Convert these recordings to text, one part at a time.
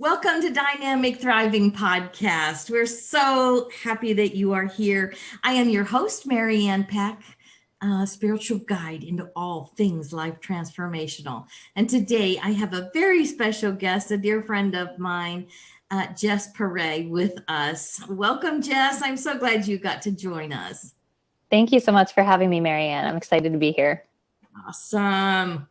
Welcome to Dynamic Thriving Podcast. We're so happy that you are here. I am your host, Mary Ann Peck, spiritual guide into all things life transformational. And today I have a very special guest, a dear friend of mine, Jess Pare, with us. Welcome, Jess. I'm so glad you got to join us. Thank you so much for having me, Mary Ann. I'm excited to be here. Awesome.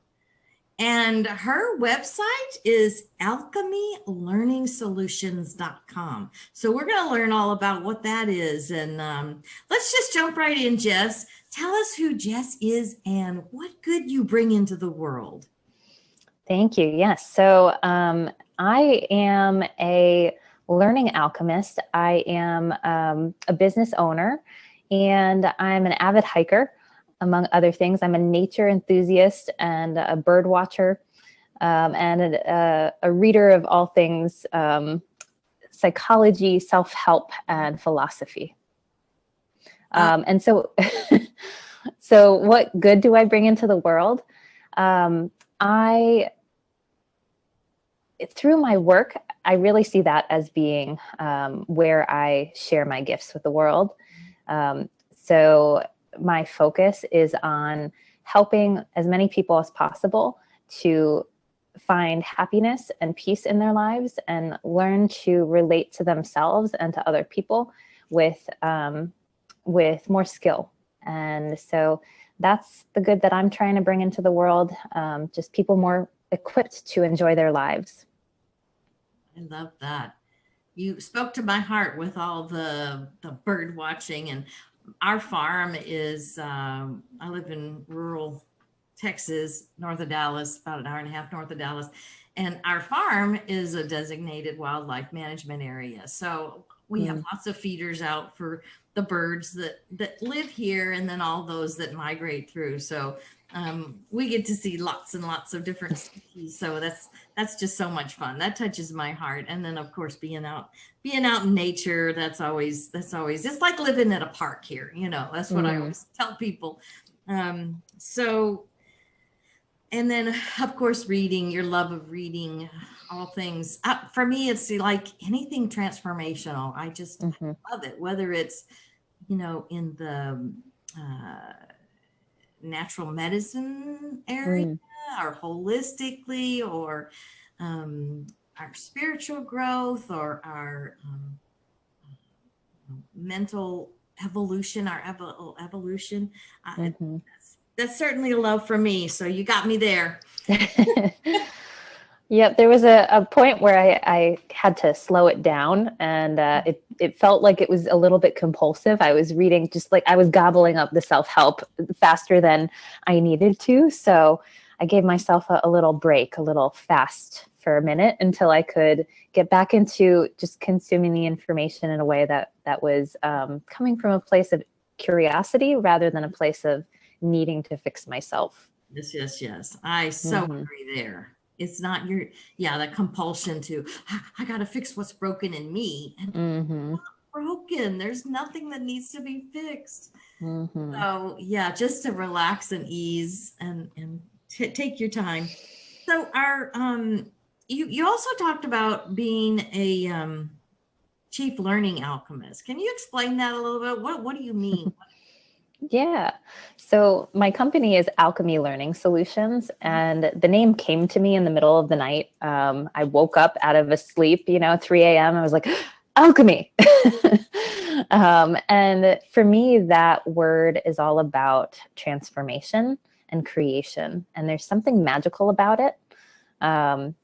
And her website is alchemylearningsolutions.com. So we're going to learn all about what that is. And let's just jump right in, Jess. Tell us who Jess is and what good you bring into the world. Thank you. Yes. So I am a learning alchemist. I am a business owner, and I'm an avid hiker. Among other things, I'm a nature enthusiast and a bird watcher, and a reader of all things psychology, self-help, and philosophy. And so, so what good do I bring into the world? Through my work, I really see that as being where I share my gifts with the world. So my focus is on helping as many people as possible to find happiness and peace in their lives and learn to relate to themselves and to other people with more skill. And so that's the good that I'm trying to bring into the world, just people more equipped to enjoy their lives. I love that. You spoke to my heart with all the bird watching. And our farm is, I live in rural Texas, north of Dallas, about an hour and a half north of Dallas. And our farm is a designated wildlife management area. So we have lots of feeders out for the birds that live here, and then all those that migrate through. So we get to see lots and lots of different species. So that's just so much fun. That touches my heart. And then of course, being out in nature, that's always, it's like living at a park here. You know, that's what I always tell people. So, and then of course, reading, your love of reading, all things. For me, it's like anything transformational. I just love it, whether it's, you know, in the natural medicine area or holistically, or our spiritual growth, or our mental evolution, our evolution. That's certainly a love for me. So you got me there. Yep. There was a point where I had to slow it down, and it felt like it was a little bit compulsive. I was reading, just like I was gobbling up the self-help faster than I needed to. So I gave myself a little break, a little fast for a minute, until I could get back into just consuming the information in a way that was coming from a place of curiosity rather than a place of needing to fix myself. Yes. I so agree there. It's not the compulsion to, I got to fix what's broken in me. And it's not broken. There's nothing that needs to be fixed. So yeah, just to relax and ease and take your time. So you also talked about being a chief learning alchemist. Can you explain that a little bit? What do you mean? Yeah. So my company is Alchemy Learning Solutions, and the name came to me in the middle of the night. I woke up out of a sleep, 3 a.m. I was like, alchemy. And for me, that word is all about transformation and creation. And there's something magical about it. And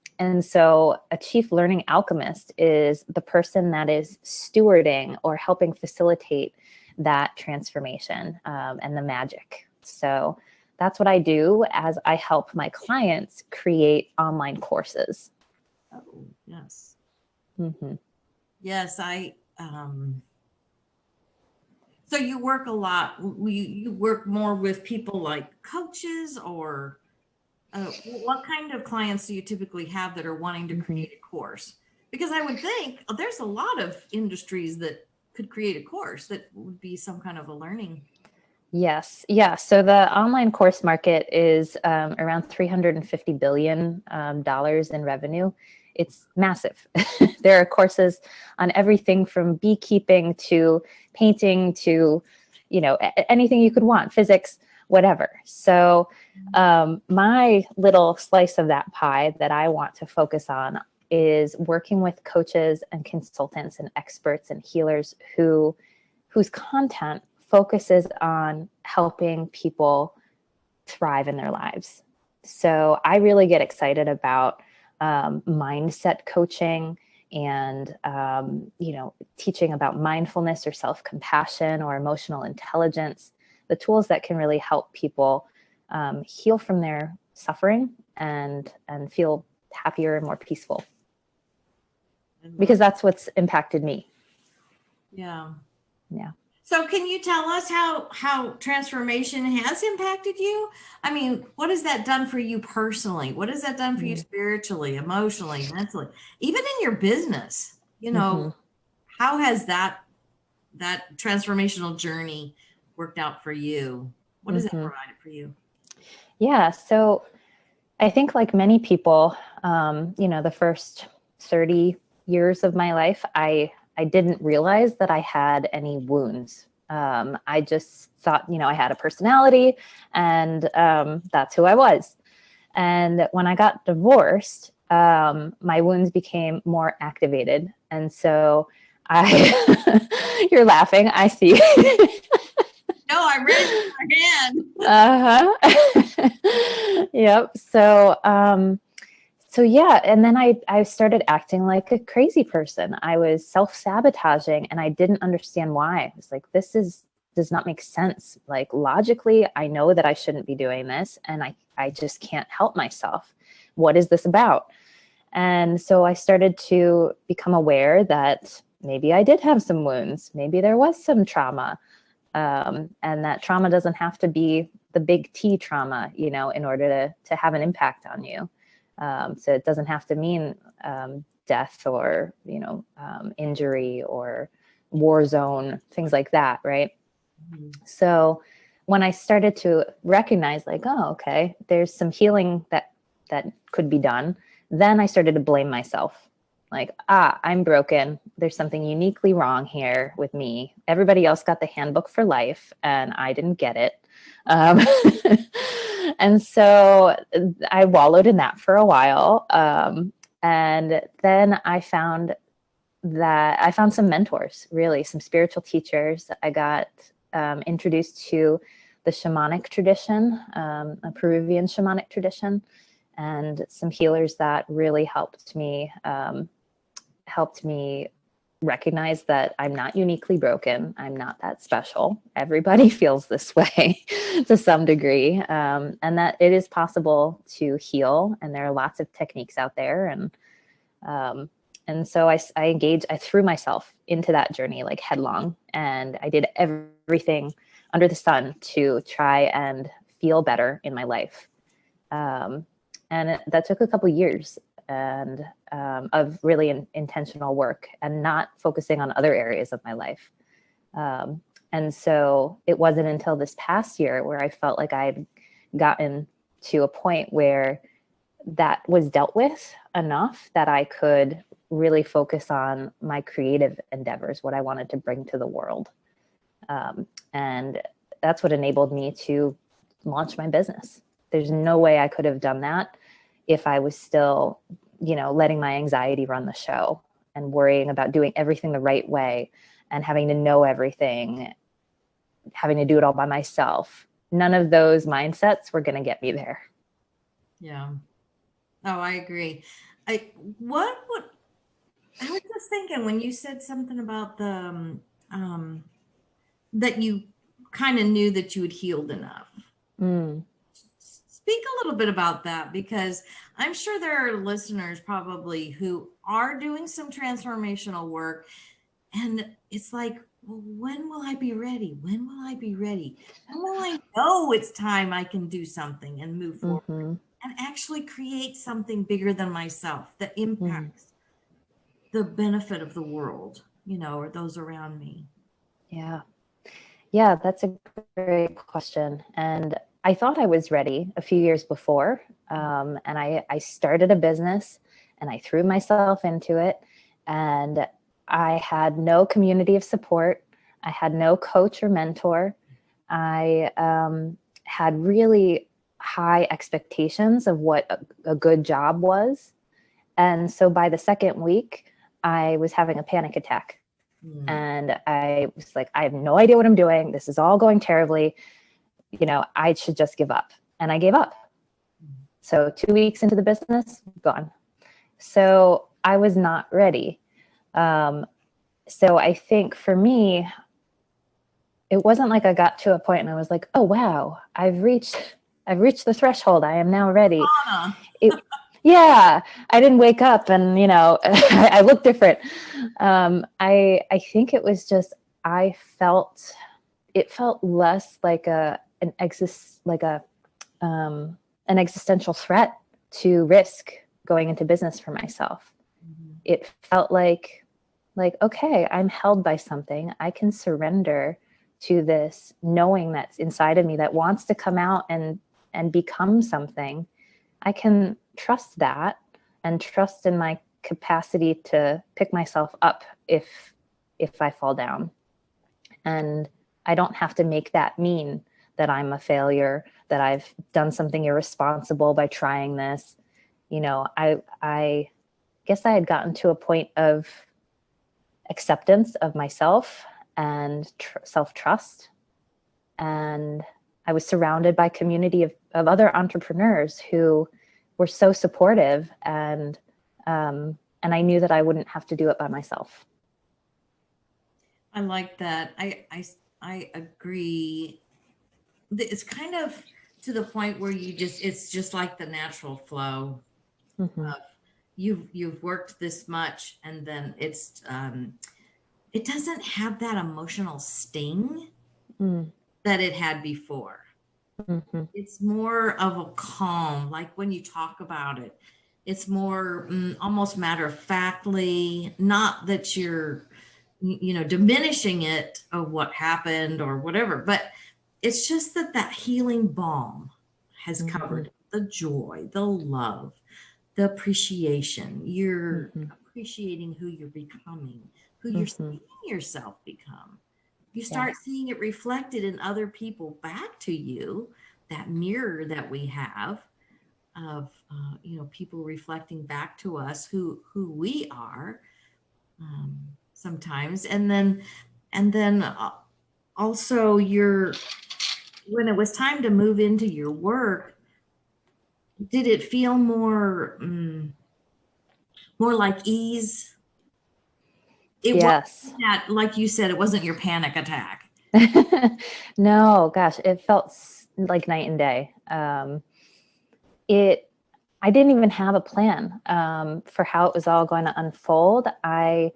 so a chief learning alchemist is the person that is stewarding or helping facilitate that transformation and the magic. So that's what I do as I help my clients create online courses. Oh, yes. Yes, so you work a lot. You work more with people like coaches, or what kind of clients do you typically have that are wanting to create a course? Because I would think there's a lot of industries that could create a course that would be some kind of a learning. Yes. Yeah. So the online course market is around $350 billion in revenue. It's massive. There are courses on everything from beekeeping to painting to, anything you could want, physics, whatever. So my little slice of that pie that I want to focus on is working with coaches and consultants and experts and healers whose content focuses on helping people thrive in their lives. So I really get excited about mindset coaching and, teaching about mindfulness or self-compassion or emotional intelligence, the tools that can really help people heal from their suffering and feel happier and more peaceful. Because that's what's impacted me. Yeah. Yeah. So can you tell us how transformation has impacted you? I mean, what has that done for you personally? What has that done for you spiritually, emotionally, mentally, even in your business? How has that transformational journey worked out for you? What has that provided for you? Yeah. So I think like many people, the first 30 years of my life, I didn't realize that I had any wounds. I just thought, I had a personality and that's who I was. And when I got divorced, my wounds became more activated. And so you're laughing, I see. No, I raised my hand. Yep. So yeah, and then I started acting like a crazy person. I was self-sabotaging and I didn't understand why. I was like, does not make sense. Like logically, I know that I shouldn't be doing this and I just can't help myself. What is this about? And so I started to become aware that maybe I did have some wounds. Maybe there was some trauma. And that trauma doesn't have to be the big T trauma, in order to have an impact on you. So it doesn't have to mean death or, injury or war zone, things like that, right? Mm-hmm. So when I started to recognize like, oh, okay, there's some healing that could be done, then I started to blame myself. Like, I'm broken. There's something uniquely wrong here with me. Everybody else got the handbook for life and I didn't get it. And so I wallowed in that for a while. And then I found some mentors, really, some spiritual teachers. I got introduced to the shamanic tradition, a Peruvian shamanic tradition, and some healers that really helped me recognize that I'm not uniquely broken. I'm not that special. Everybody feels this way to some degree, and that it is possible to heal. And there are lots of techniques out there. And so I threw myself into that journey like headlong, and I did everything under the sun to try and feel better in my life. And that took a couple years and of really intentional work and not focusing on other areas of my life. And so it wasn't until this past year where I felt like I'd gotten to a point where that was dealt with enough that I could really focus on my creative endeavors, what I wanted to bring to the world. And that's what enabled me to launch my business. There's no way I could have done that if I was still, letting my anxiety run the show and worrying about doing everything the right way and having to know everything, having to do it all by myself. None of those mindsets were going to get me there. Yeah. Oh, I agree. I was just thinking when you said something about the, that you kind of knew that you had healed enough. Speak a little bit about that, because I'm sure there are listeners probably who are doing some transformational work. And it's like, well, when will I be ready? When will I be ready? When will I know it's time I can do something and move forward and actually create something bigger than myself that impacts the benefit of the world, or those around me? Yeah. Yeah, that's a great question. And I thought I was ready a few years before. And I started a business and I threw myself into it. And I had no community of support. I had no coach or mentor. I had really high expectations of what a good job was. And so by the second week, I was having a panic attack. And I was like, I have no idea what I'm doing. This is all going terribly. I should just give up. And I gave up. So 2 weeks into the business, gone. So I was not ready. So I think for me, it wasn't like I got to a point and I was like, oh, wow, I've reached the threshold. I am now ready. Yeah, I didn't wake up and, I look different. I think it was just, it felt less like an existential threat to risk going into business for myself. It felt like, okay, I'm held by something. I can surrender to this knowing that's inside of me that wants to come out and become something. I can trust that and trust in my capacity to pick myself up if I fall down. And I don't have to make that mean that I'm a failure, that I've done something irresponsible by trying this. I guess I had gotten to a point of acceptance of myself and self-trust. And I was surrounded by a community of other entrepreneurs who were so supportive, and I knew that I wouldn't have to do it by myself. I like that. I agree. It's kind of to the point where it's just like the natural flow of you've worked this much, and then it doesn't have that emotional sting that it had before. It's more of a calm, like when you talk about it, it's more almost matter of factly, not that you're, diminishing it of what happened or whatever, but it's just that healing balm has covered the joy, the love, the appreciation. You're appreciating who you're becoming, who you're seeing yourself become. You start seeing it reflected in other people back to you, that mirror that we have of, people reflecting back to us who we are sometimes. And then also when it was time to move into your work, did it feel more like ease? Yes. Wasn't that, like you said, it wasn't your panic attack. No, gosh, it felt like night and day. I didn't even have a plan for how it was all going to unfold. I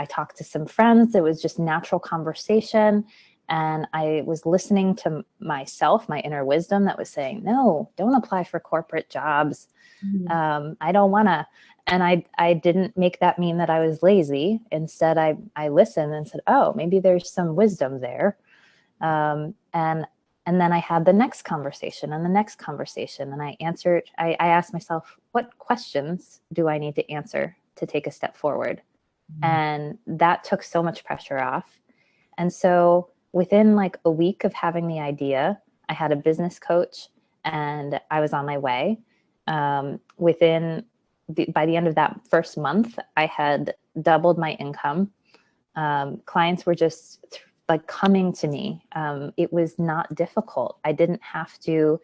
talked to some friends. It was just natural conversation. And I was listening to myself, my inner wisdom that was saying, no, don't apply for corporate jobs. I don't want to. And I didn't make that mean that I was lazy. Instead, I listened and said, oh, maybe there's some wisdom there. And then I had the next conversation and the next conversation. And I asked myself, what questions do I need to answer to take a step forward? And that took so much pressure off. And so within like a week of having the idea, I had a business coach and I was on my way. By the end of that first month, I had doubled my income. Clients were just like coming to me. It was not difficult. I didn't have to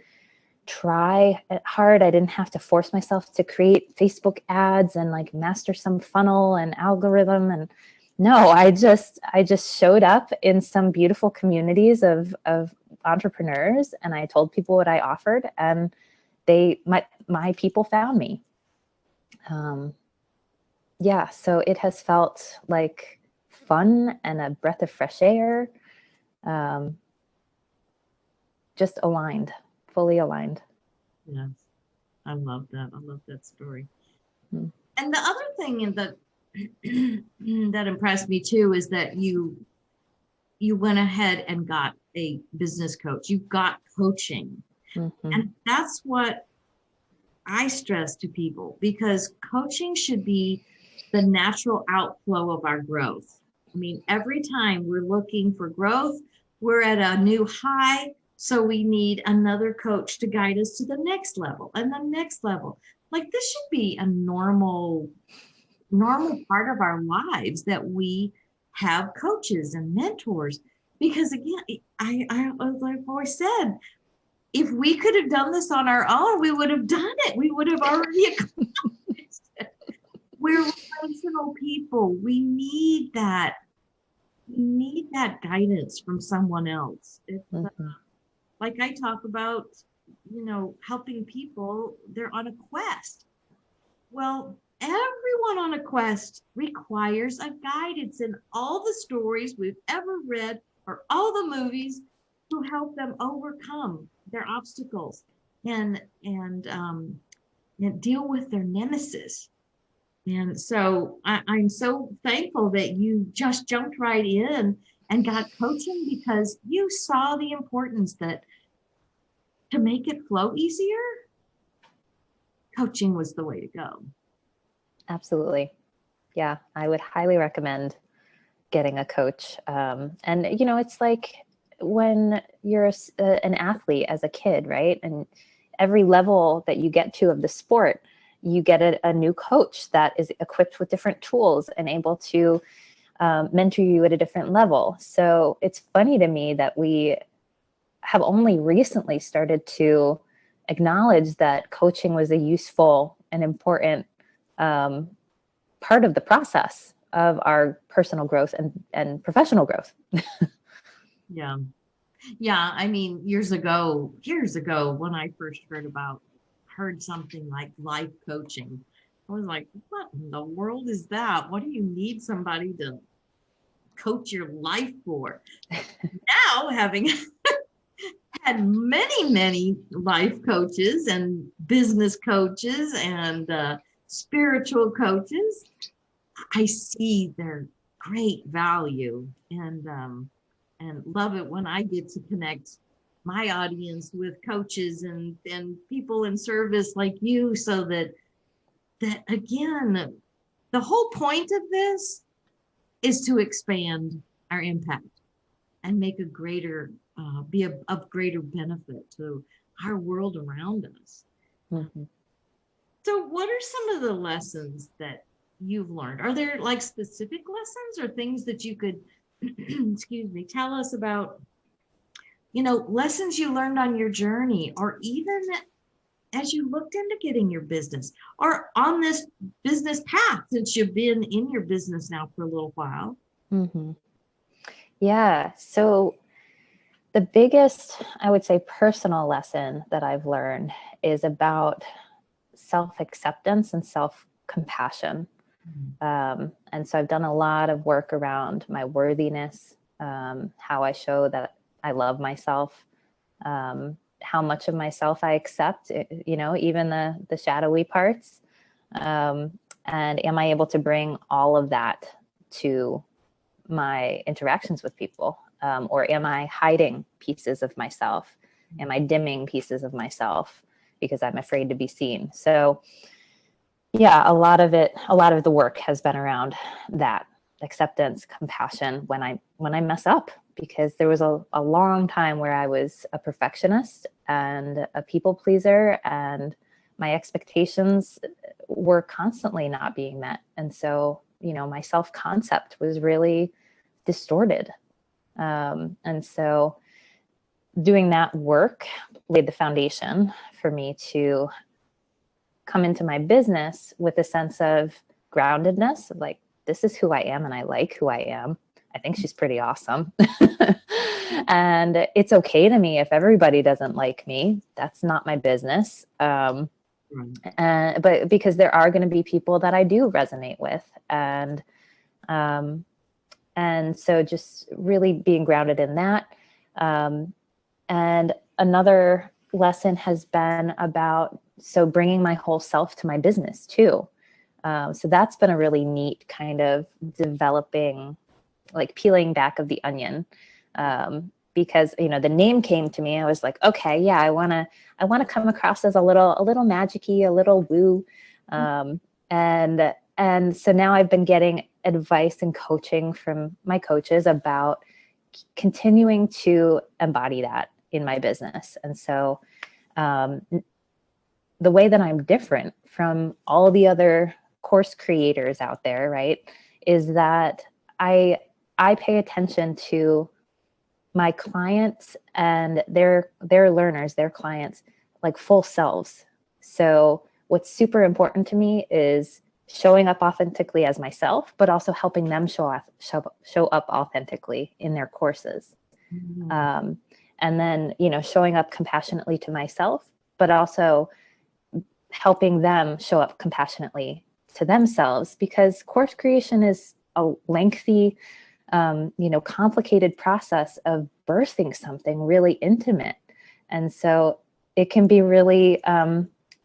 try hard. I didn't have to force myself to create Facebook ads and like master some funnel and algorithm. And no, I just showed up in some beautiful communities of entrepreneurs, and I told people what I offered, and my people found me. So it has felt like fun and a breath of fresh air. Just aligned, fully aligned. Yes. I love that. I love that story. And the other thing that that impressed me too is that you went ahead and got a business coach. You got coaching. And that's what I stress to people, because coaching should be the natural outflow of our growth. I mean, every time we're looking for growth, we're at a new high. So we need another coach to guide us to the next level and the next level. Like, this should be a normal part of our lives, that we have coaches and mentors. Because again, like I've always said, if we could have done this on our own, we would have done it. We would have already accomplished it. We're relational people. We need that. We need that guidance from someone else. It's like I talk about, helping people. They're on a quest. Well, everyone on a quest requires a guide. It's in all the stories we've ever read, or all the movies, to help them overcome their obstacles and deal with their nemesis. And so I'm so thankful that you just jumped right in and got coaching, because you saw the importance that to make it flow easier, coaching was the way to go. Absolutely. Yeah, I would highly recommend getting a coach. And, it's like when you're an athlete as a kid, right? And every level that you get to of the sport, you get a new coach that is equipped with different tools and able to mentor you at a different level. So it's funny to me that we have only recently started to acknowledge that coaching was a useful and important part of the process of our personal growth and professional growth. Yeah. Yeah. I mean, years ago, when I first heard something like life coaching, I was like, what in the world is that? What do you need somebody to coach your life for? Now, having had many life coaches and business coaches and spiritual coaches, I see their great value, and love it when I get to connect my audience with coaches and people in service like you, so that again, the whole point of this is to expand our impact and make a greater be of greater benefit to our world around us. Mm-hmm. So what are some of the lessons that you've learned? Are there like specific lessons or things that you could excuse me, tell us about, lessons you learned on your journey, or even as you looked into getting your business, or on this business path, since you've been in your business now for a little while? Mm-hmm. Yeah. So the biggest, I would say, personal lesson that I've learned is about self-acceptance and self-compassion. And so I've done a lot of work around my worthiness, how I show that I love myself, how much of myself I accept, even the shadowy parts. And am I able to bring all of that to my interactions with people? Or am I hiding pieces of myself? Am I dimming pieces of myself because I'm afraid to be seen? So yeah, a lot of the work has been around that acceptance, compassion when I mess up, because there was a long time where I was a perfectionist and a people pleaser, and my expectations were constantly not being met. And so, my self-concept was really distorted. And so doing that work laid the foundation for me to come into my business with a sense of groundedness, of like, this is who I am and I like who I am. I think she's pretty awesome. And it's okay to me if everybody doesn't like me. That's not my business. But because there are going to be people that I do resonate with. And so just really being grounded in that. And another lesson has been about bringing my whole self to my business too. So that's been a really neat kind of developing, like peeling back of the onion, because, you know, the name came to me. I was like, okay, yeah, I want to come across as a little magic-y, a little woo. And so now I've been getting advice and coaching from my coaches about continuing to embody that in my business. And so the way that I'm different from all the other course creators out there, right, is that I pay attention to my clients and their learners, their clients, like full selves. So what's super important to me is showing up authentically as myself, but also helping them show up authentically in their courses. Mm-hmm. And then, you know, showing up compassionately to myself, but also helping them show up compassionately to themselves, because course creation is a lengthy, you know, complicated process of birthing something really intimate. And so it can be really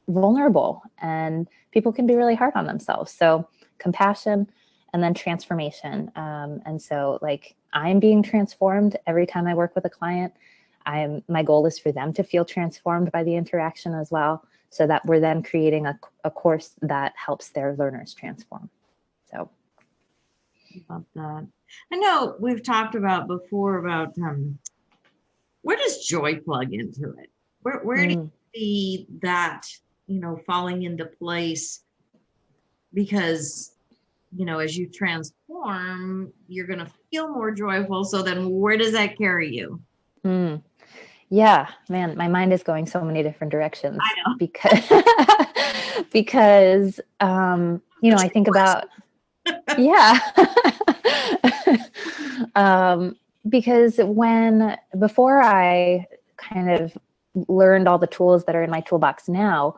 vulnerable, and people can be really hard on themselves. So compassion and then transformation. And so like I'm being transformed every time I work with a client. My goal is for them to feel transformed by the interaction as well, so that we're then creating a course that helps their learners transform. So. Love that. I know we've talked about before about where does joy plug into it? Where do you see that, you know, falling into place? Because, you know, as you transform, you're going to feel more joyful. So then where does that carry you? Yeah, man, my mind is going so many different directions. I know. Because you know, I think about, yeah. Because before I kind of learned all the tools that are in my toolbox now,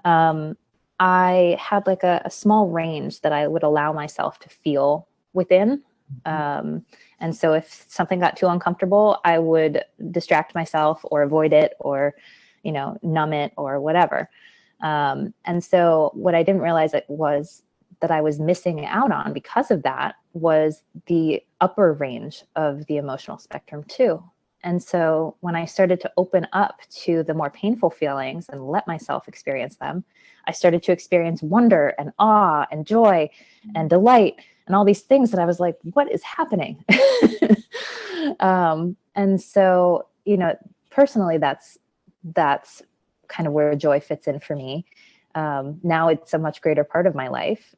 I had like a small range that I would allow myself to feel within. And so if something got too uncomfortable, I would distract myself or avoid it, or, you know, numb it or whatever. And so what I didn't realize was that I was missing out on because of that was the upper range of the emotional spectrum too. And so when I started to open up to the more painful feelings and let myself experience them, I started to experience wonder and awe and joy and delight and all these things that I was like, what is happening? And so, you know, personally, that's kind of where joy fits in for me. Now it's a much greater part of my life,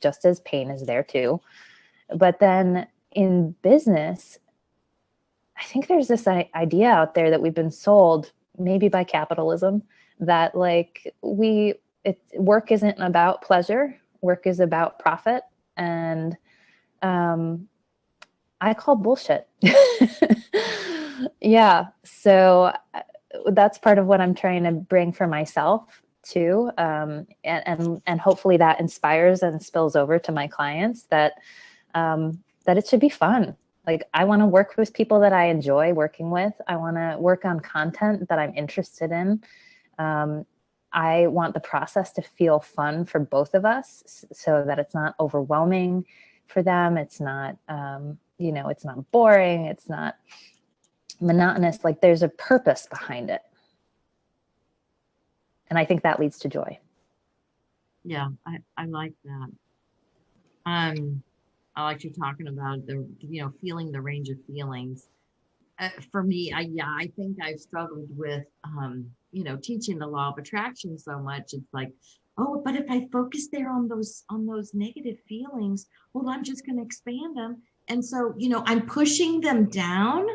just as pain is there too. But then in business, I think there's this idea out there that we've been sold, maybe by capitalism, that like work isn't about pleasure, work is about profit. And I call bullshit. Yeah. So that's part of what I'm trying to bring for myself too. And hopefully that inspires and spills over to my clients, that it should be fun. Like I want to work with people that I enjoy working with. I want to work on content that I'm interested in. I want the process to feel fun for both of us, so that it's not overwhelming for them. It's not, you know, it's not boring. It's not monotonous. Like there's a purpose behind it. And I think that leads to joy. Yeah, I like that. I like you talking about the, you know, feeling the range of feelings. For me, I think I've struggled with, you know, teaching the law of attraction so much. It's like, oh, but if I focus there on those negative feelings, well, I'm just going to expand them. And so, you know, I'm pushing them down.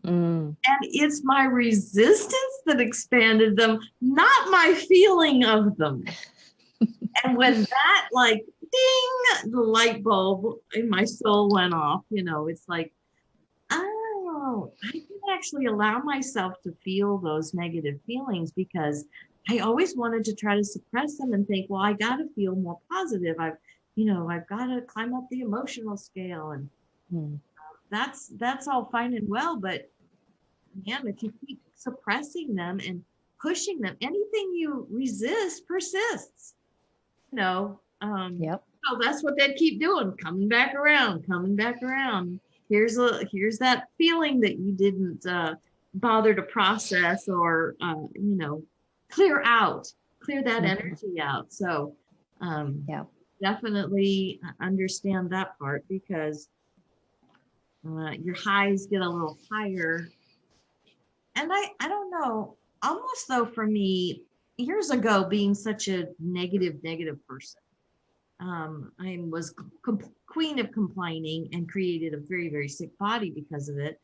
And it's my resistance that expanded them, not my feeling of them. And when that, like, ding, the light bulb in my soul went off, you know, it's like, oh, I can actually allow myself to feel those negative feelings, because I always wanted to try to suppress them and think, well, I got to feel more positive. I've got to climb up the emotional scale. And that's all fine and well. But man, if you keep suppressing them and pushing them, anything you resist persists. You know, yep. So that's what they keep doing, coming back around. here's that feeling that you didn't bother to process or clear that energy out. So Yeah. definitely understand that part, because your highs get a little higher. And I don't know, almost though for me, years ago, being such a negative person, I was queen of complaining and created a very, very sick body because of it.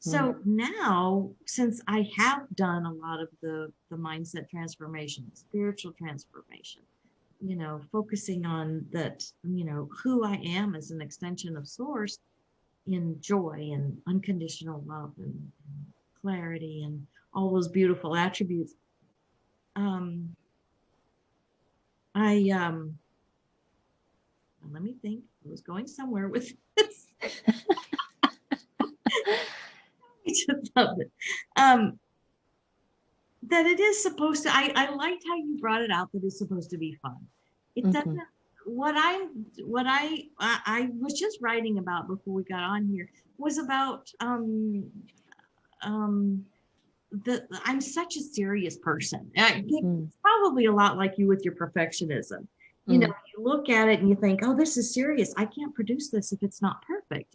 So now, since I have done a lot of the mindset transformation, spiritual transformation, focusing on that, who I am as an extension of source, in joy and unconditional love and clarity and all those beautiful attributes. I let me think. I was going somewhere with this. I just love it. That it is supposed to. I liked how you brought it out. That it's supposed to be fun. It doesn't. What I was just writing about before we got on here was about I'm such a serious person. It's probably a lot like you with your perfectionism. You look at it and you think, oh, this is serious. I can't produce this if it's not perfect,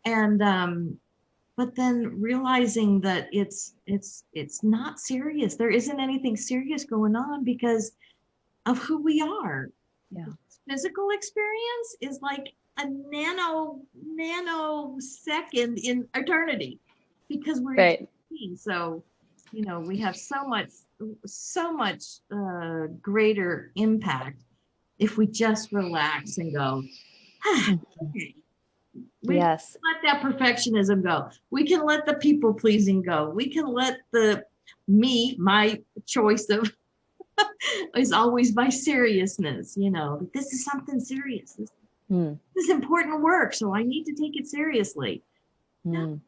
And but then realizing that it's not serious. There isn't anything serious going on because of who we are. Yeah. Physical experience is like a nanosecond in eternity, because we're right. So, we have so much greater impact if we just relax and go, okay. We can let that perfectionism go. We can let the people pleasing go. We can let my choice of is always my seriousness, this is something serious. This is important work, so I need to take it seriously. No,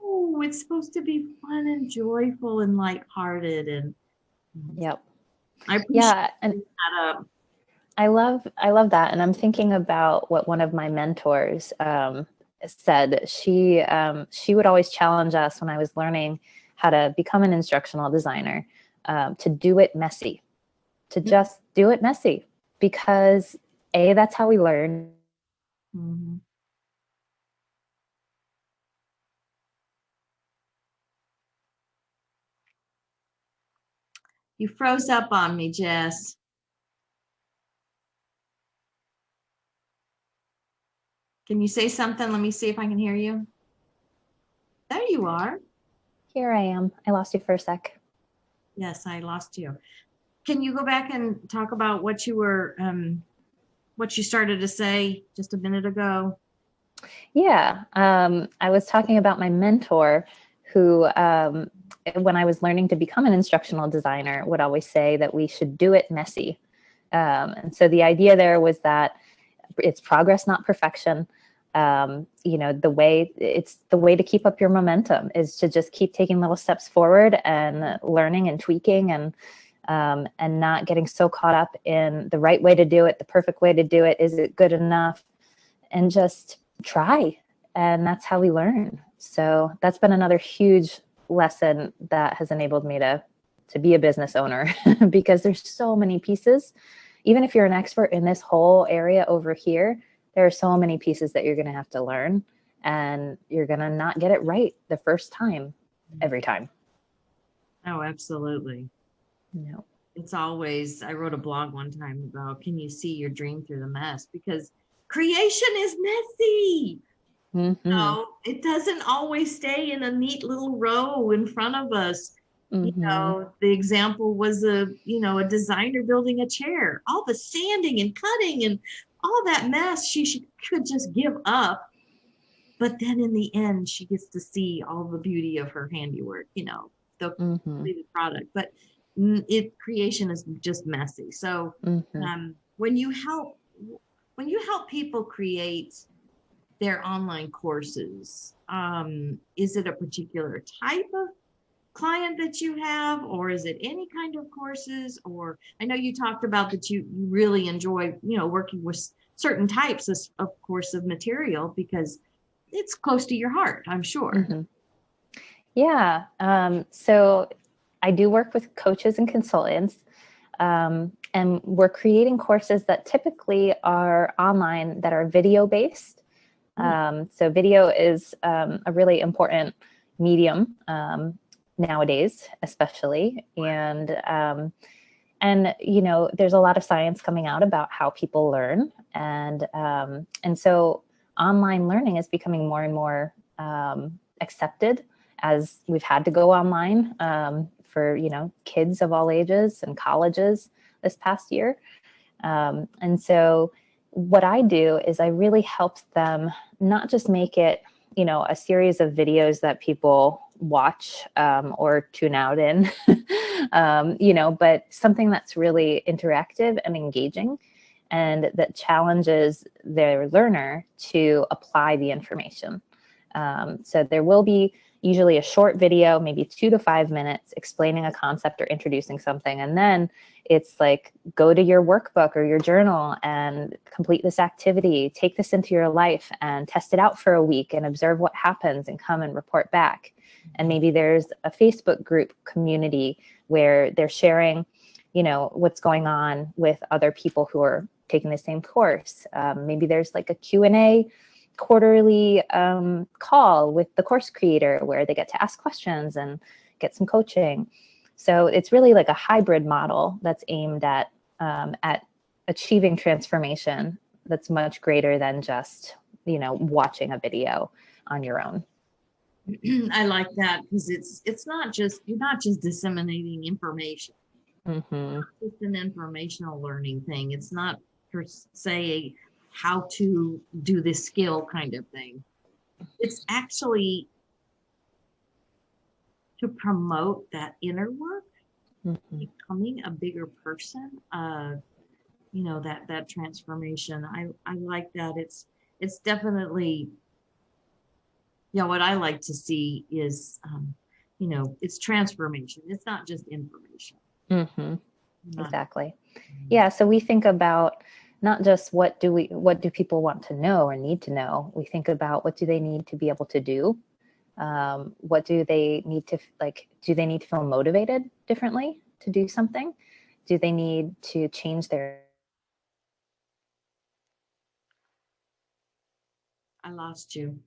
it's supposed to be fun and joyful and lighthearted. And I appreciate and that. I love that. And I'm thinking about what one of my mentors said. She would always challenge us when I was learning how to become an instructional designer to do it messy, to just do it messy, because that's how we learn. You froze up on me, Jess. Can you say something? Let me see if I can hear you. There you are. Here I am. I lost you for a sec. Yes, I lost you. Can you go back and talk about what you were, what you started to say just a minute ago? Yeah. I was talking about my mentor who, when I was learning to become an instructional designer, would always say that we should do it messy. And so the idea there was that it's progress, not perfection. The way to keep up your momentum is to just keep taking little steps forward and learning and tweaking and not getting so caught up in the right way to do it, the perfect way to do it. Is it good enough? And just try. And that's how we learn. So that's been another huge lesson that has enabled me to be a business owner because there's so many pieces. Even if you're an expert in this whole area over here, there are so many pieces that you're going to have to learn, and you're going to not get it right the first time, every time. Oh, absolutely. No. It's always, I wrote a blog one time about, can you see your dream through the mess? Because creation is messy. It doesn't always stay in a neat little row in front of us. The example was a designer building a chair, all the sanding and cutting and all that mess. She could just give up, but then in the end she gets to see all the beauty of her handiwork, the completed product. But creation is just messy. So when you help people create their online courses, is it a particular type of client that you have, or is it any kind of courses? Or I know you talked about that you really enjoy working with certain types of course of material, because it's close to your heart, I'm sure. Mm-hmm. Yeah. So I do work with coaches and consultants, and we're creating courses that typically are online that are video based. So video is a really important medium nowadays, especially. And you know, there's a lot of science coming out about how people learn, and so online learning is becoming more and more accepted, as we've had to go online for, you know, kids of all ages and colleges this past year. And so what I do is I really help them not just make it, you know, a series of videos that people watch or tune out in, you know, but something that's really interactive and engaging, and that challenges their learner to apply the information. So there will be usually a short video, maybe 2 to 5 minutes, explaining a concept or introducing something. And then it's like, go to your workbook or your journal and complete this activity, take this into your life and test it out for a week and observe what happens and come and report back. And maybe there's a Facebook group community where they're sharing, you know, what's going on with other people who are taking the same course. Maybe there's like a Q&A quarterly call with the course creator where they get to ask questions and get some coaching. So it's really like a hybrid model that's aimed at achieving transformation that's much greater than just, you know, watching a video on your own. I like that, because it's not just, you're not just disseminating information. Mm-hmm. It's just an informational learning thing. It's not per se how to do this skill kind of thing. It's actually to promote that inner work, becoming a bigger person, you know, that transformation. I like that. It's definitely, yeah, what I like to see is, you know, it's transformation. It's not just information. Mm-hmm. Exactly. Yeah. So we think about not just what do people want to know or need to know. We think about what do they need to be able to do. What do they need to, like, do they need to feel motivated differently to do something? Do they need to change their... I lost you.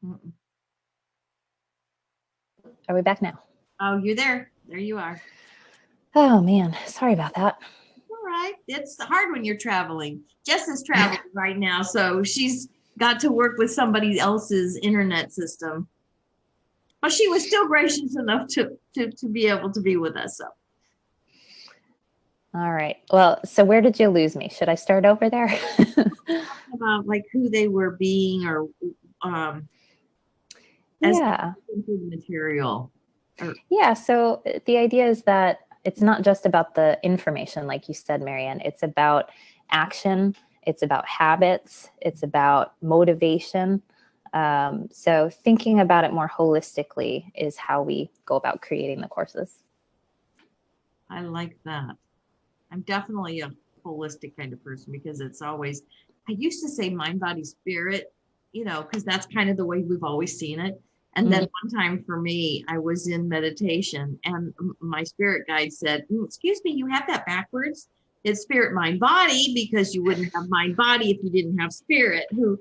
Mm-mm. Are we back now? Oh, you're there. There you are. Oh man, sorry about that. All right. It's hard when you're traveling. Jess is traveling right now, so she's got to work with somebody else's internet system. But she was still gracious enough to be able to be with us. So. All right. Well, so where did you lose me? Should I start over there? About like who they were being, or as yeah, the material. Yeah. So the idea is that it's not just about the information, like you said, Marianne. It's about action. It's about habits. It's about motivation. So thinking about it more holistically is how we go about creating the courses. I like that. I'm definitely a holistic kind of person, because it's always, I used to say mind, body, spirit, you know, because that's kind of the way we've always seen it. And then one time for me, I was in meditation and my spirit guide said, excuse me, you have that backwards. It's spirit, mind, body, because you wouldn't have mind, body if you didn't have spirit, who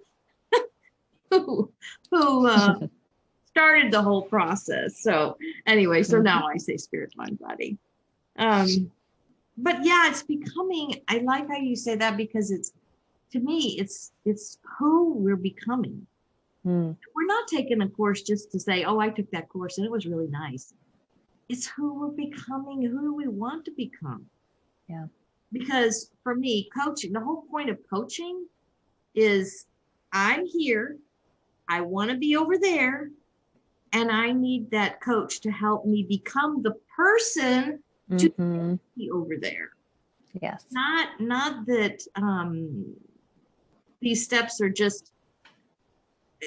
started the whole process. So anyway, so now I say spirit, mind, body. But yeah, it's becoming, I like how you say that, because it's, to me, it's who we're becoming. We're not taking a course just to say, oh, I took that course and it was really nice. It's who we're becoming, who do we want to become? Yeah. Because for me, coaching, the whole point of coaching is, I'm here, I want to be over there, and I need that coach to help me become the person to be over there. Yes. Not that these steps are just,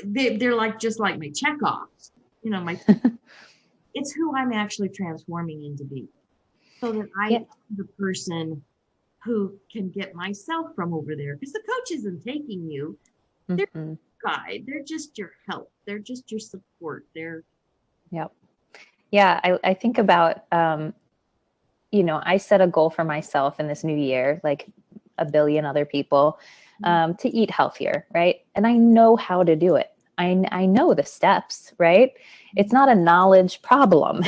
they're like just like my checkoffs, you know, it's who I'm actually transforming into be. so that I Yeah. am the person who can get myself from over there. Because the coach isn't taking you. They're Mm-hmm. guide. They're just your help. They're just your support. They're Yep. Yeah. I think about, I set a goal for myself in this new year, like a billion other people, to eat healthier, right? And I know how to do it. I know the steps, right? It's not a knowledge problem.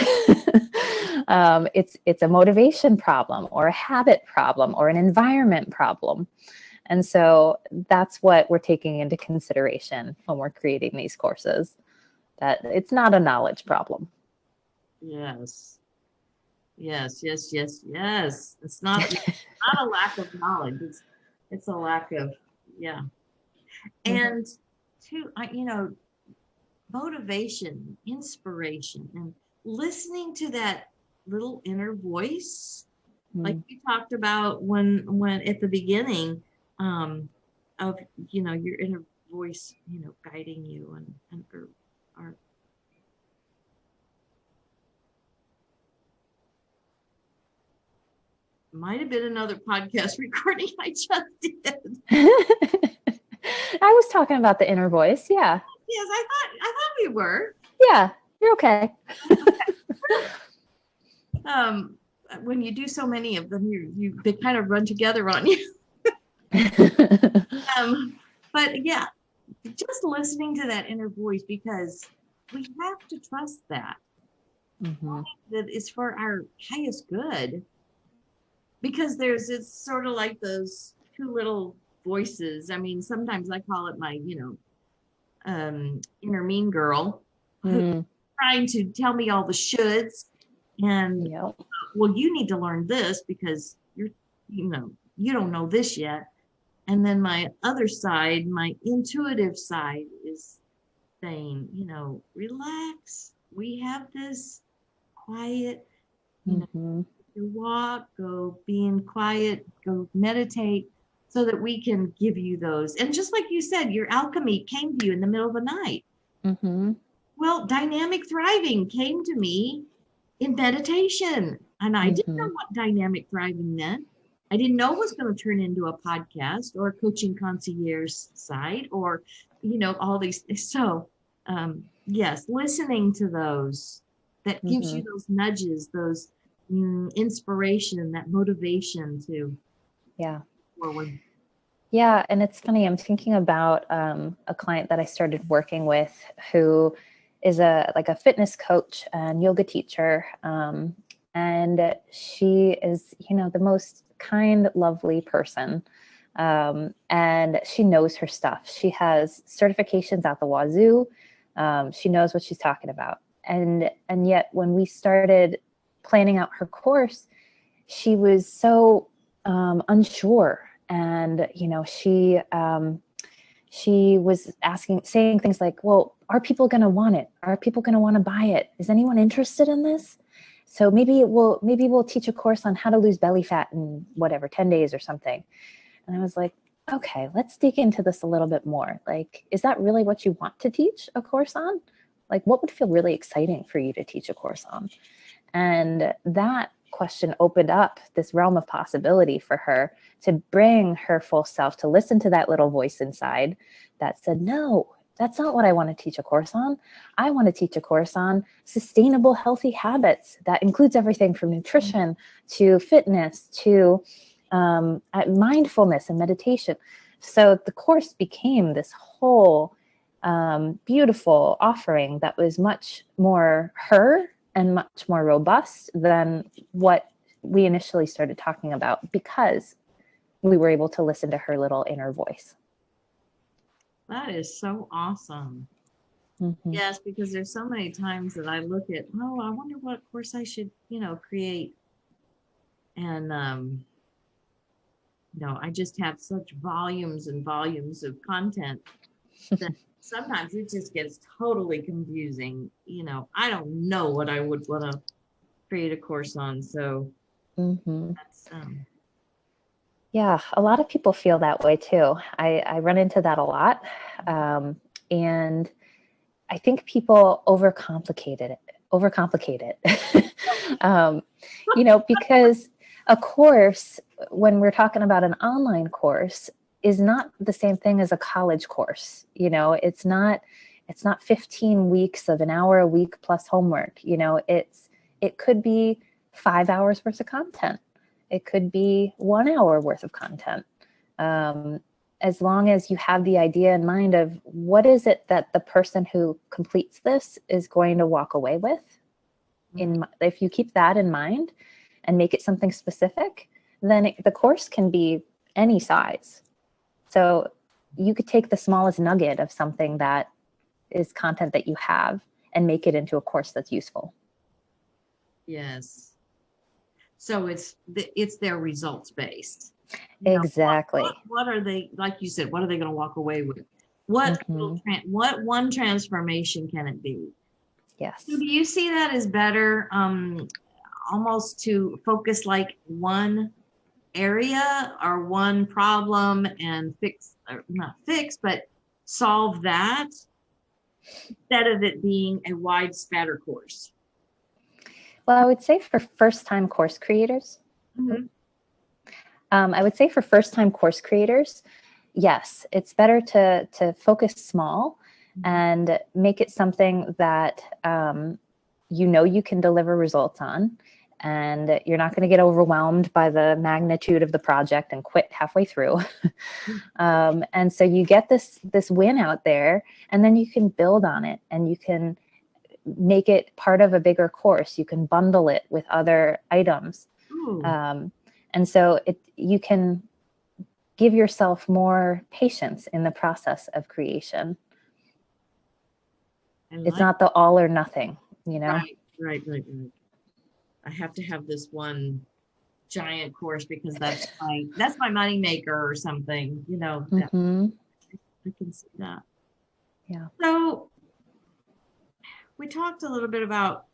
It's a motivation problem or a habit problem or an environment problem. And so that's what we're taking into consideration when we're creating these courses, that it's not a knowledge problem. yes. Yes, yes, yes, yes. It's not a lack of knowledge. It's a lack of yeah. And two, motivation, inspiration, and listening to that little inner voice, like you talked about when at the beginning, of your inner voice, guiding you or might have been another podcast recording I just did. I was talking about the inner voice. Yeah. Yes, I thought we were. Yeah, you're okay. When you do so many of them, they kind of run together on you. But yeah, just listening to that inner voice, because we have to trust that that is for our highest good. Because it's sort of like those two little voices. I mean, sometimes I call it my, inner mean girl who's trying to tell me all the shoulds. And well, you need to learn this because you don't know this yet. And then my other side, my intuitive side, is saying, relax. We have this quiet, walk, go be in quiet, go meditate, so that we can give you those. And just like you said, your alchemy came to you in the middle of the night. Well, dynamic thriving came to me in meditation. And I didn't know what dynamic thriving meant. I didn't know it was going to turn into a podcast or a coaching concierge site or, all these things. So, yes, listening to those, that gives you those nudges, those inspiration, that motivation to forward. Yeah, and it's funny, I'm thinking about a client that I started working with who is a fitness coach and yoga teacher, and she is the most kind, lovely person, and she knows her stuff. She has certifications out the wazoo. She knows what she's talking about, and yet when we started planning out her course, she was so unsure. And, she was saying things like, well, are people going to want it? Are people going to want to buy it? Is anyone interested in this? So maybe we'll teach a course on how to lose belly fat in 10 days or something. And I was like, okay, let's dig into this a little bit more. Like, is that really what you want to teach a course on? Like, what would feel really exciting for you to teach a course on? And that question opened up this realm of possibility for her to bring her full self, to listen to that little voice inside that said, no, that's not what I want to teach a course on. I want to teach a course on sustainable, healthy habits. That includes everything from nutrition to fitness to mindfulness and meditation. So the course became this whole beautiful offering that was much more her and much more robust than what we initially started talking about, because we were able to listen to her little inner voice. That is so awesome. Yes, because there's so many times that I look at, I wonder what course I should, create. And, I just have such volumes and volumes of content that sometimes it just gets totally confusing. I don't know what I would want to create a course on. So that's yeah, a lot of people feel that way too. I run into that a lot. And I think people overcomplicated it. overcomplicate it. Because a course, when we're talking about an online course, is not the same thing as a college course. It's not 15 weeks of an hour a week plus homework. It could be 5 hours worth of content. It could be 1 hour worth of content. As long as you have the idea in mind of what is it that the person who completes this is going to walk away with. If you keep that in mind and make it something specific, then the course can be any size. So you could take the smallest nugget of something that is content that you have and make it into a course that's useful. Yes. So it's their results based. Exactly. What are they, like you said, what are they going to walk away with? What one transformation can it be? Yes. So do you see that as better, almost to focus like one area or one problem and not fix, but solve that instead of it being a wide spatter course? Well, I would say for first-time course creators, yes, it's better to focus small and make it something that you can deliver results on, and you're not going to get overwhelmed by the magnitude of the project and quit halfway through. And so you get this win out there, and then you can build on it, and you can make it part of a bigger course. You can bundle it with other items. And so you can give yourself more patience in the process of creation. It's not the all or nothing, Right. I have to have this one giant course because that's my money maker or something, I can see that. Yeah. So we talked a little bit about,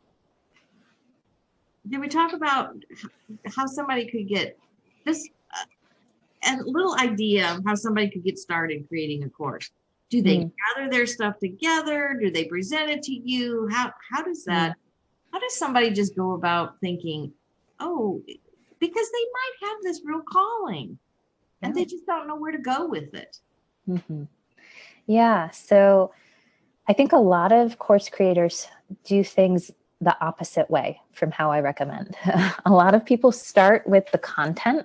did we talk about how somebody could get this, a little idea of how somebody could get started creating a course? Do they gather their stuff together? Do they present it to you? How does that, how does somebody just go about thinking, because they might have this real calling and they just don't know where to go with it? Yeah. So I think a lot of course creators do things the opposite way from how I recommend. A lot of people start with the content.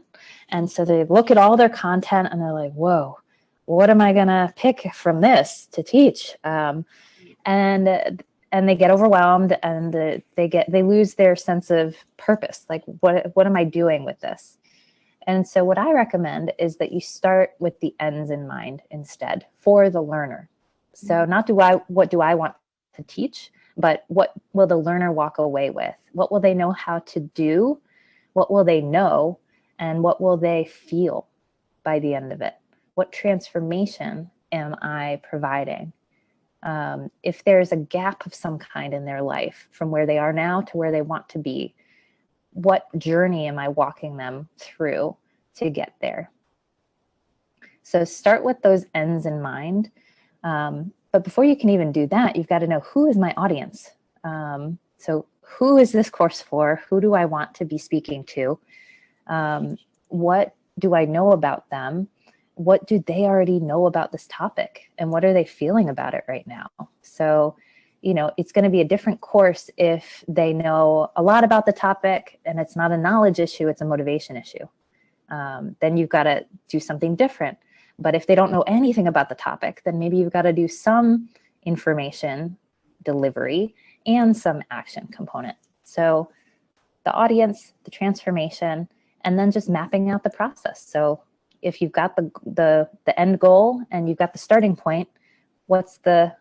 And so they look at all their content and they're like, whoa, what am I going to pick from this to teach? And they get overwhelmed, and they lose their sense of purpose. Like, what am I doing with this? And so what I recommend is that you start with the ends in mind instead for the learner. So not what do I want to teach, but what will the learner walk away with? What will they know how to do? What will they know? And what will they feel by the end of it? What transformation am I providing? If there's a gap of some kind in their life from where they are now to where they want to be, what journey am I walking them through to get there? So start with those ends in mind. But before you can even do that, you've got to know, who is my audience? So who is this course for? Who do I want to be speaking to? What do I know about them? What do they already know about this topic? And what are they feeling about it right now? So, it's going to be a different course if they know a lot about the topic and it's not a knowledge issue, it's a motivation issue. Then you've got to do something different. But if they don't know anything about the topic, then maybe you've got to do some information delivery and some action component. So the audience, the transformation, and then just mapping out the process. So if you've got the end goal and you've got the starting point, what's the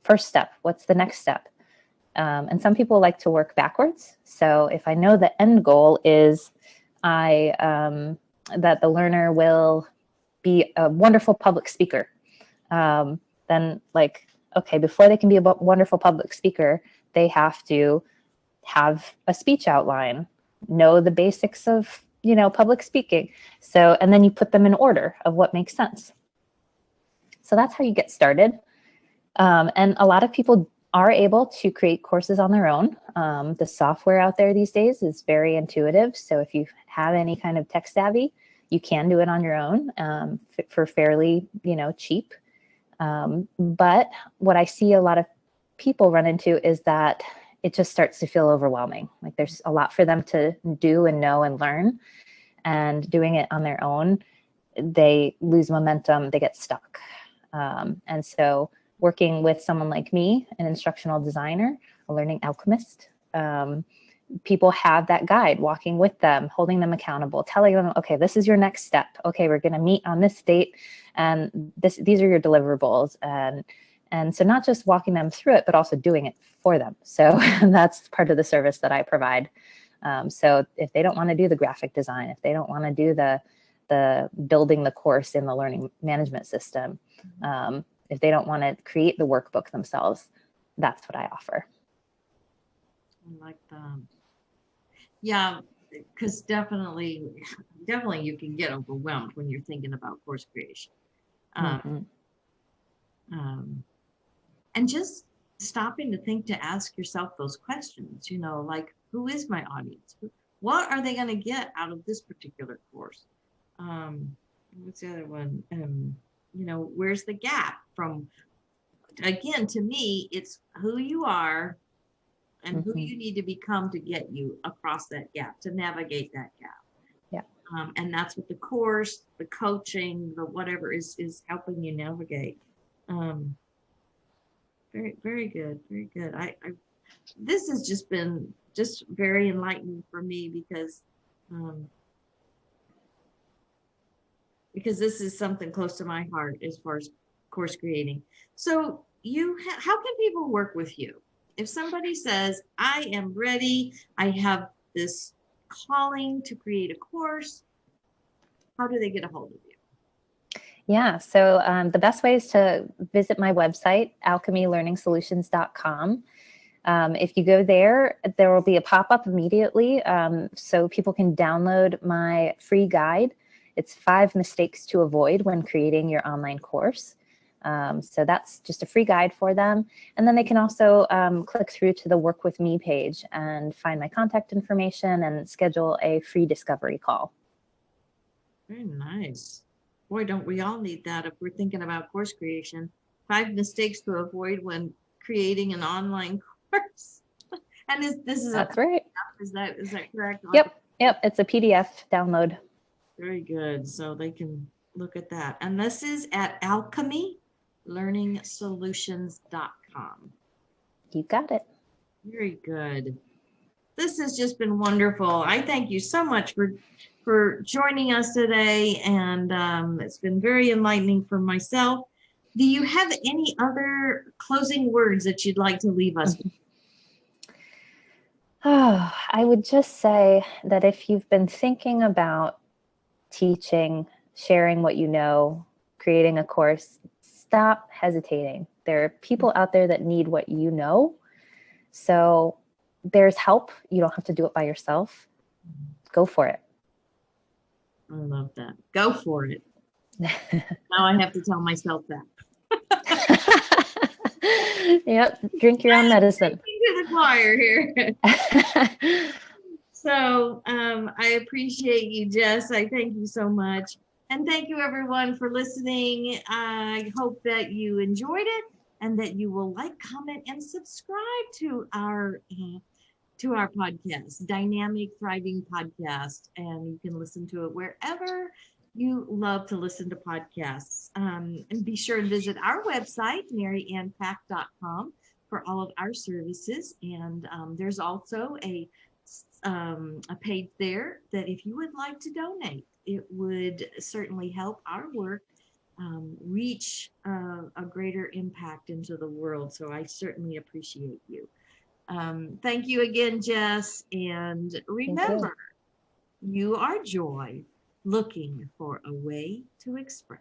first step? What's the next step? And some people like to work backwards. So if I know the end goal is that the learner will be a wonderful public speaker, then before they can be a wonderful public speaker, they have to have a speech outline, know the basics of public speaking. So, and then you put them in order of what makes sense. So that's how you get started. And a lot of people are able to create courses on their own. The software out there these days is very intuitive. So if you have any kind of tech savvy, you can do it on your own for fairly, cheap. But what I see a lot of people run into is that it just starts to feel overwhelming. Like there's a lot for them to do and know and learn, and doing it on their own, they lose momentum, they get stuck. And so working with someone like me, an instructional designer, a learning alchemist, people have that guide walking with them, holding them accountable, telling them, okay, this is your next step. Okay, we're going to meet on this date, and these are your deliverables. And so not just walking them through it, but also doing it for them. So that's part of the service that I provide. So if they don't want to do the graphic design, if they don't want to do the building the course in the learning management system, if they don't want to create the workbook themselves, that's what I offer. I like that. Yeah, because definitely you can get overwhelmed when you're thinking about course creation. And just stopping to think, to ask yourself those questions, like, who is my audience? What are they going to get out of this particular course? What's the other one? Where's the gap from? Again, to me, it's who you are and who you need to become to get you across that gap, to navigate that gap. Yeah. And that's what the course, the coaching, the whatever is helping you navigate. Very, very good. Very good. This has just been very enlightening for me because this is something close to my heart as far as course creating. So how can people work with you? If somebody says, I am ready, I have this calling to create a course, how do they get a hold of you? Yeah, so the best way is to visit my website, alchemylearningsolutions.com. If you go there, there will be a pop-up immediately so people can download my free guide. It's 5 mistakes to avoid when creating your online course. So that's just a free guide for them. And then they can also click through to the Work With Me page and find my contact information and schedule a free discovery call. Very nice. Boy, don't we all need that if we're thinking about course creation. 5 mistakes to avoid when creating an online course. And that's right. Is that correct? Yep. It's a PDF download. Very good. So they can look at that. And this is at alchemylearningsolutions.com. You got it. Very good. This has just been wonderful. I thank you so much for joining us today, and it's been very enlightening for myself. Do you have any other closing words that you'd like to leave us with? Oh, I would just say that if you've been thinking about teaching, sharing what you know, creating a course, stop hesitating. There are people out there that need what you know. So there's help. You don't have to do it by yourself. Go for it. I love that. Go for it. Now I have to tell myself that. Yep. Drink your own medicine. To the choir here. So I appreciate you, Jess. I thank you so much. And thank you, everyone, for listening. I hope that you enjoyed it and that you will like, comment, and subscribe to our podcast, Dynamic Thriving Podcast. And you can listen to it wherever you love to listen to podcasts. And be sure to visit our website, maryannpack.com, for all of our services. And there's also a page there that if you would like to donate, it would certainly help our work reach a greater impact into the world. So I certainly appreciate you. Thank you again, Jess. And remember, you are joy looking for a way to express.